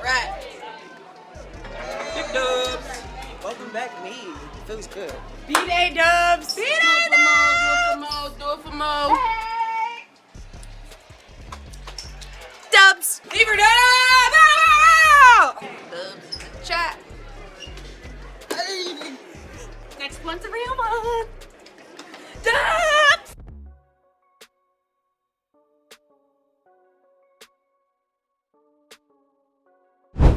Right. Big dubs. Welcome back, me. Feels good. B-Day dubs. B-Day dubs. Do it for Mo. Hey. Dubs. Fever dub. Dubs in the chat. Next one's a real one. Dubs.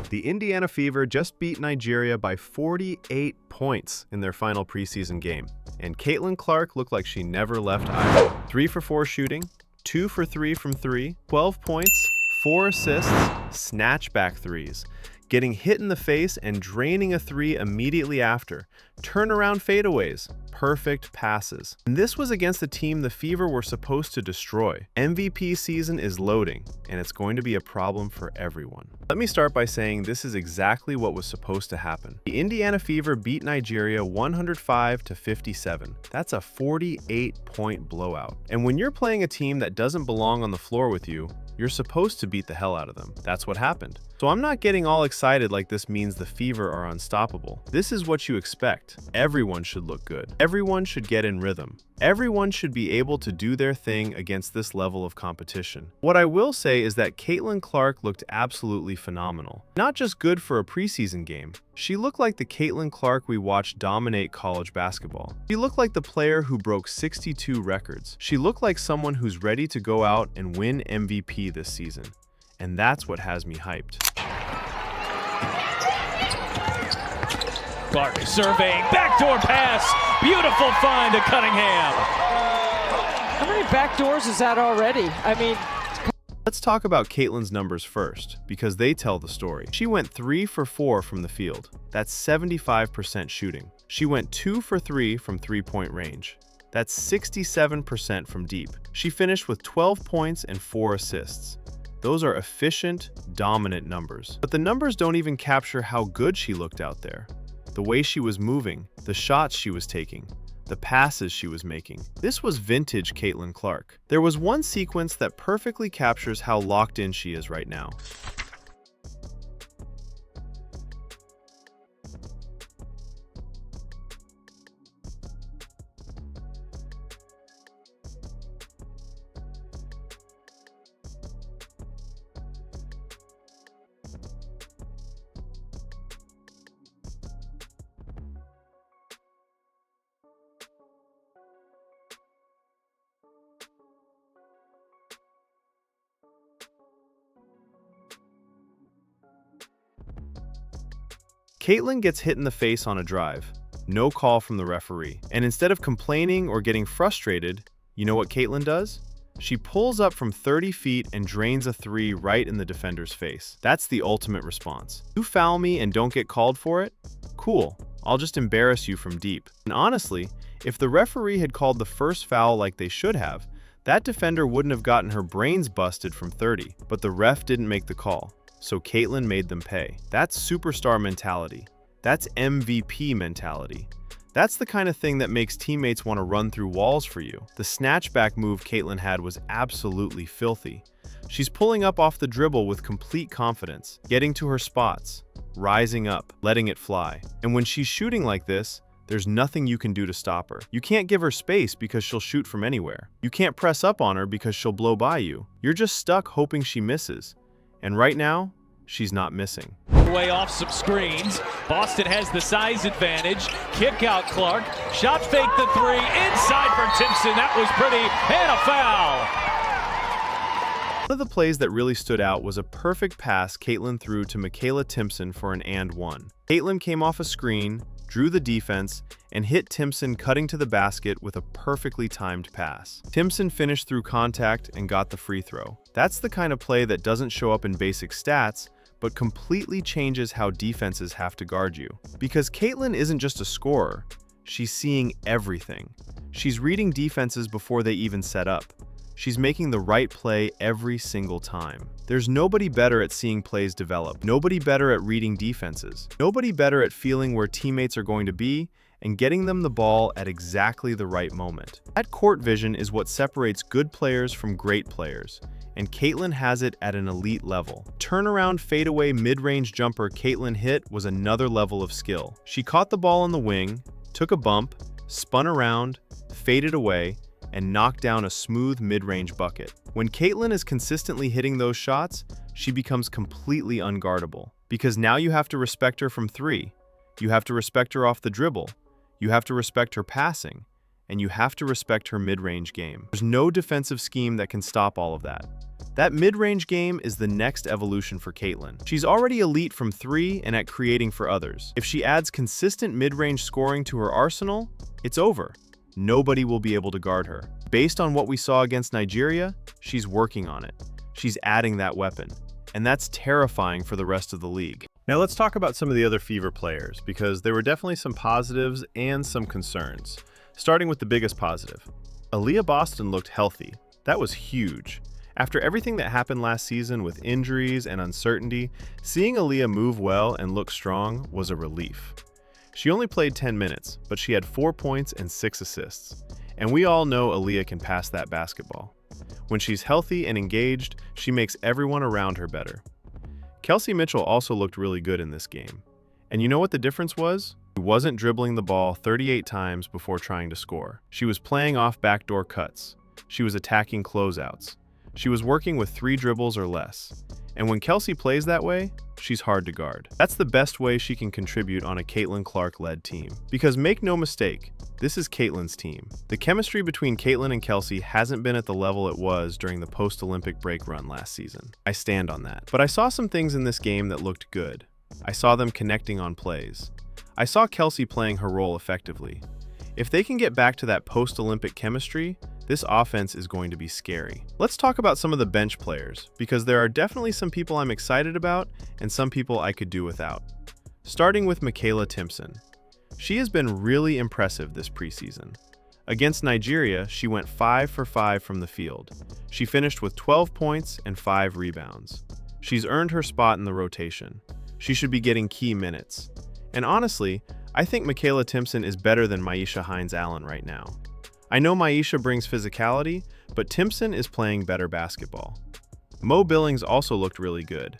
The Indiana Fever just beat Nigeria by 48 points in their final preseason game, and Caitlin Clark looked like she never left Iowa. 3 for 4 shooting, 2 for 3 from 3, 12 points, 4 assists, snatchback threes, getting hit in the face and draining a 3 immediately after, turnaround fadeaways, perfect passes. And this was against a team the Fever were supposed to destroy. MVP season is loading, and it's going to be a problem for everyone. Let me start by saying this is exactly what was supposed to happen. The Indiana Fever beat Nigeria 105-57. That's a 48-point blowout. And when you're playing a team that doesn't belong on the floor with you, you're supposed to beat the hell out of them. That's what happened. So I'm not getting all excited like this means the Fever are unstoppable. This is what you expect. Everyone should look good. Everyone should get in rhythm. Everyone should be able to do their thing against this level of competition. What I will say is that Caitlin Clark looked absolutely phenomenal. Not just good for a preseason game. She looked like the Caitlin Clark we watched dominate college basketball. She looked like the player who broke 62 records. She looked like someone who's ready to go out and win MVP this season. And that's what has me hyped. Clark surveying, backdoor pass, beautiful find to Cunningham. How many backdoors is that already? I mean, let's talk about Caitlin's numbers first, because they tell the story. She went 3 for 4 from the field. That's 75% shooting. She went 2 for 3 from three-point range. That's 67% from deep. She finished with 12 points and 4 assists. Those are efficient, dominant numbers. But the numbers don't even capture how good she looked out there. The way she was moving, the shots she was taking, the passes she was making. This was vintage Caitlin Clark. There was one sequence that perfectly captures how locked in she is right now. Caitlin gets hit in the face on a drive. No call from the referee. And instead of complaining or getting frustrated, you know what Caitlin does? She pulls up from 30 feet and drains a 3 right in the defender's face. That's the ultimate response. You foul me and don't get called for it? Cool. I'll just embarrass you from deep. And honestly, if the referee had called the first foul like they should have, that defender wouldn't have gotten her brains busted from 30. But the ref didn't make the call. So Caitlin made them pay. That's superstar mentality. That's MVP mentality. That's the kind of thing that makes teammates want to run through walls for you. The snatchback move Caitlin had was absolutely filthy. She's pulling up off the dribble with complete confidence, getting to her spots, rising up, letting it fly. And when she's shooting like this, there's nothing you can do to stop her. You can't give her space because she'll shoot from anywhere. You can't press up on her because she'll blow by you. You're just stuck hoping she misses. And right now, she's not missing. Way off some screens. Boston has the size advantage. Kick out Clark. Shot fake the 3. Inside for Timson. That was pretty. And a foul. One of the plays that really stood out was a perfect pass Caitlin threw to Michaela Timson for an and one. Caitlin came off a screen, drew the defense, and hit Timson cutting to the basket with a perfectly timed pass. Timson finished through contact and got the free throw. That's the kind of play that doesn't show up in basic stats, but completely changes how defenses have to guard you. Because Caitlin isn't just a scorer, she's seeing everything. She's reading defenses before they even set up. She's making the right play every single time. There's nobody better at seeing plays develop, nobody better at reading defenses, nobody better at feeling where teammates are going to be and getting them the ball at exactly the right moment. That court vision is what separates good players from great players. and Caitlin has it at an elite level. Turnaround fadeaway mid-range jumper Caitlin hit was another level of skill. She caught the ball on the wing, took a bump, spun around, faded away, and knocked down a smooth mid-range bucket. When Caitlin is consistently hitting those shots, she becomes completely unguardable. Because now you have to respect her from three, you have to respect her off the dribble, you have to respect her passing, and you have to respect her mid-range game. There's no defensive scheme that can stop all of that. That mid-range game is the next evolution for Caitlin. She's already elite from three and at creating for others. If she adds consistent mid-range scoring to her arsenal, it's over. Nobody will be able to guard her. Based on what we saw against Nigeria, she's working on it. She's adding that weapon. And that's terrifying for the rest of the league. Now let's talk about some of the other Fever players, because there were definitely some positives and some concerns. Starting with the biggest positive. Aliyah Boston looked healthy. That was huge. After everything that happened last season with injuries and uncertainty, seeing Aliyah move well and look strong was a relief. She only played 10 minutes, but she had 4 points and 6 assists. And we all know Aliyah can pass that basketball. When she's healthy and engaged, she makes everyone around her better. Kelsey Mitchell also looked really good in this game. And you know what the difference was? She wasn't dribbling the ball 38 times before trying to score. She was playing off backdoor cuts. She was attacking closeouts. She was working with 3 dribbles or less. And when Kelsey plays that way, she's hard to guard. That's the best way she can contribute on a Caitlin Clark-led team. Because make no mistake, this is Caitlin's team. The chemistry between Caitlin and Kelsey hasn't been at the level it was during the post-Olympic break run last season. I stand on that. But I saw some things in this game that looked good. I saw them connecting on plays. I saw Kelsey playing her role effectively. If they can get back to that post-Olympic chemistry, this offense is going to be scary. Let's talk about some of the bench players, because there are definitely some people I'm excited about and some people I could do without. Starting with Michaela Timson. She has been really impressive this preseason. Against Nigeria, she went 5 for 5 from the field. She finished with 12 points and 5 rebounds. She's earned her spot in the rotation. She should be getting key minutes. And honestly, I think Michaela Timson is better than Myisha Hines-Allen right now. I know Myisha brings physicality, but Timson is playing better basketball. Mo Billings also looked really good.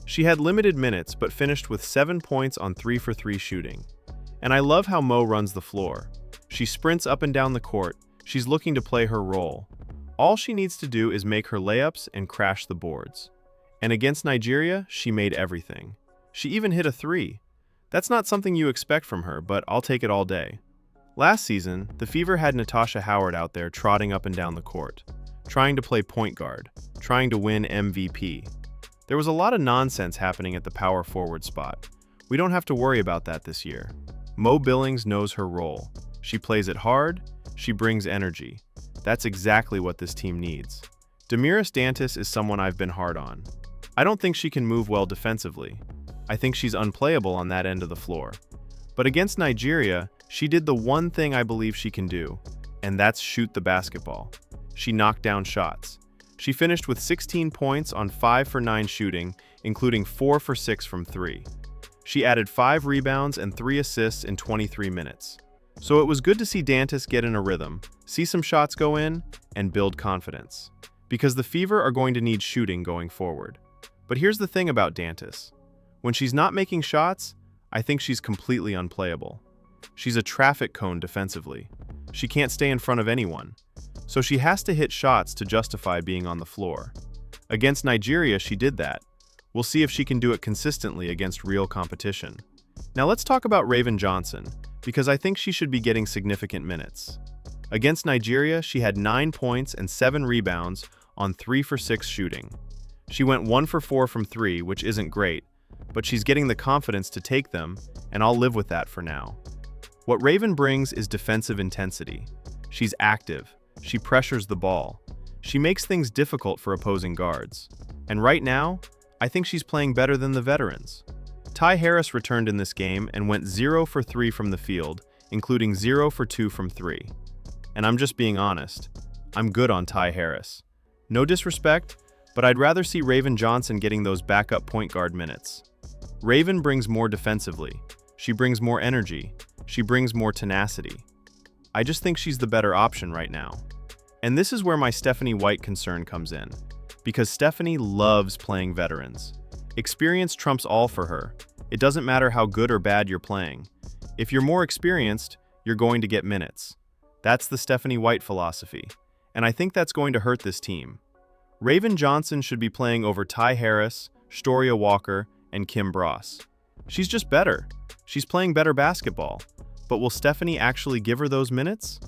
She had limited minutes, but finished with 7 points on 3 for 3 shooting. And I love how Mo runs the floor. She sprints up and down the court. She's looking to play her role. All she needs to do is make her layups and crash the boards. And against Nigeria, she made everything. She even hit a 3. That's not something you expect from her, but I'll take it all day. Last season, the Fever had Natasha Howard out there trotting up and down the court, trying to play point guard, trying to win MVP. There was a lot of nonsense happening at the power forward spot. We don't have to worry about that this year. Mo Billings knows her role. She plays it hard, she brings energy. That's exactly what this team needs. Demirus Dantis is someone I've been hard on. I don't think she can move well defensively. I think she's unplayable on that end of the floor. But against Nigeria, she did the one thing I believe she can do, and that's shoot the basketball. She knocked down shots. She finished with 16 points on 5 for 9 shooting, including 4 for 6 from 3. She added 5 rebounds and 3 assists in 23 minutes. So it was good to see Dantis get in a rhythm, see some shots go in, and build confidence. Because the Fever are going to need shooting going forward. But here's the thing about Dantis. When she's not making shots, I think she's completely unplayable. She's a traffic cone defensively. She can't stay in front of anyone. So she has to hit shots to justify being on the floor. Against Nigeria, she did that. We'll see if she can do it consistently against real competition. Now let's talk about Raven Johnson, because I think she should be getting significant minutes. Against Nigeria, she had 9 points and 7 rebounds on 3 for 6 shooting. She went 1 for 4 from 3, which isn't great, but she's getting the confidence to take them, and I'll live with that for now. What Raven brings is defensive intensity. She's active. She pressures the ball. She makes things difficult for opposing guards. And right now, I think she's playing better than the veterans. Ty Harris returned in this game and went 0 for 3 from the field, including 0 for 2 from 3. And I'm just being honest. I'm good on Ty Harris. No disrespect, but I'd rather see Raven Johnson getting those backup point guard minutes. Raven brings more defensively. She brings more energy. She brings more tenacity. I just think she's the better option right now. And this is where my Stephanie White concern comes in. because Stephanie loves playing veterans. Experience trumps all for her. It doesn't matter how good or bad you're playing. If you're more experienced, you're going to get minutes. That's the Stephanie White philosophy, and I think that's going to hurt this team. Raven Johnson should be playing over Ty Harris, Storia Walker, and Kim Bross. She's just better. She's playing better basketball. But will Stephanie actually give her those minutes?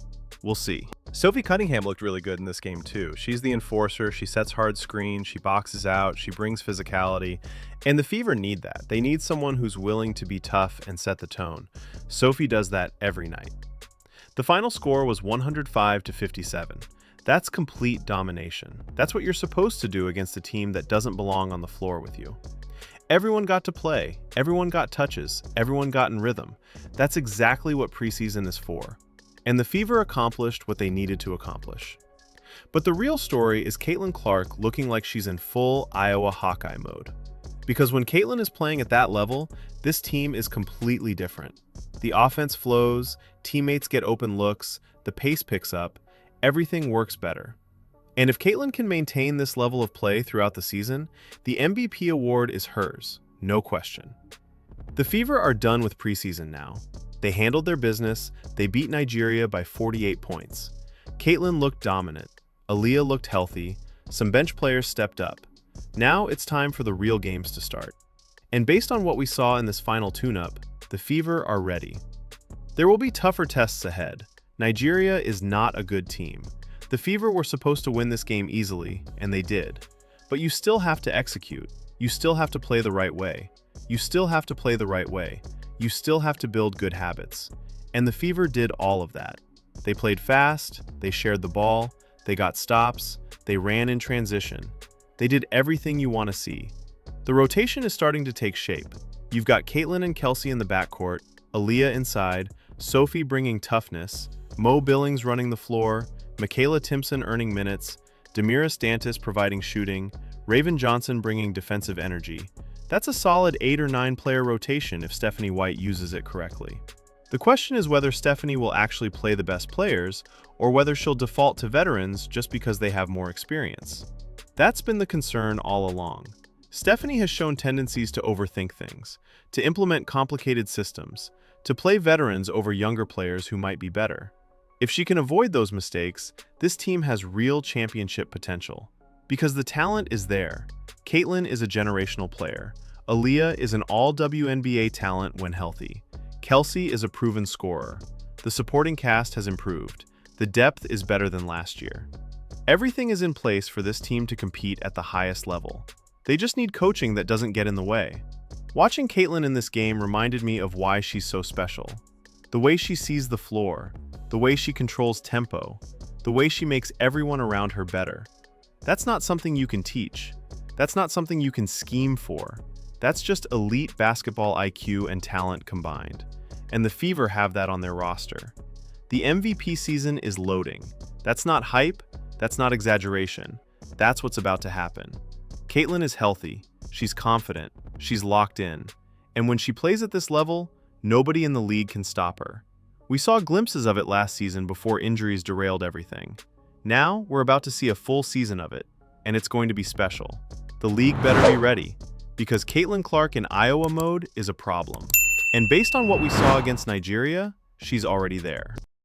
We'll see. Sophie Cunningham looked really good in this game too. She's the enforcer, she sets hard screens, she boxes out, she brings physicality, and the Fever need that. They need someone who's willing to be tough and set the tone. Sophie does that every night. The final score was 105-57. That's complete domination. That's what you're supposed to do against a team that doesn't belong on the floor with you. Everyone got to play, everyone got touches, everyone got in rhythm. That's exactly what preseason is for. And the Fever accomplished what they needed to accomplish. But the real story is Caitlin Clark looking like she's in full Iowa Hawkeye mode. Because when Caitlin is playing at that level, this team is completely different. The offense flows, teammates get open looks, the pace picks up, everything works better. And if Caitlin can maintain this level of play throughout the season, the MVP award is hers, no question. The Fever are done with preseason now. They handled their business, they beat Nigeria by 48 points. Caitlin looked dominant, Aliyah looked healthy, some bench players stepped up. Now it's time for the real games to start. And based on what we saw in this final tune-up, the Fever are ready. There will be tougher tests ahead. Nigeria is not a good team. The Fever were supposed to win this game easily, and they did. But you still have to execute. You still have to play the right way. You still have to play the right way. You still have to build good habits. And the Fever did all of that. They played fast, they shared the ball, they got stops, they ran in transition. They did everything you want to see. The rotation is starting to take shape. You've got Caitlin and Kelsey in the backcourt, Aliyah inside, Sophie bringing toughness, Mo Billings running the floor, Michaela Timson earning minutes, Demirus Dantis providing shooting, Raven Johnson bringing defensive energy. That's a solid 8 or 9 player rotation if Stephanie White uses it correctly. The question is whether Stephanie will actually play the best players, or whether she'll default to veterans just because they have more experience. That's been the concern all along. Stephanie has shown tendencies to overthink things, to implement complicated systems, to play veterans over younger players who might be better. If she can avoid those mistakes, this team has real championship potential. Because the talent is there. Caitlin is a generational player. Aliyah is an all-WNBA talent when healthy. Kelsey is a proven scorer. The supporting cast has improved. The depth is better than last year. Everything is in place for this team to compete at the highest level. They just need coaching that doesn't get in the way. Watching Caitlin in this game reminded me of why she's so special. The way she sees the floor, the way she controls tempo, the way she makes everyone around her better. That's not something you can teach. That's not something you can scheme for. That's just elite basketball IQ and talent combined. And the Fever have that on their roster. The MVP season is loading. That's not hype, that's not exaggeration. That's what's about to happen. Caitlin is healthy, she's confident, she's locked in. And when she plays at this level, nobody in the league can stop her. We saw glimpses of it last season before injuries derailed everything. Now, we're about to see a full season of it, and it's going to be special. The league better be ready, because Caitlin Clark in Iowa mode is a problem. And based on what we saw against Nigeria, she's already there.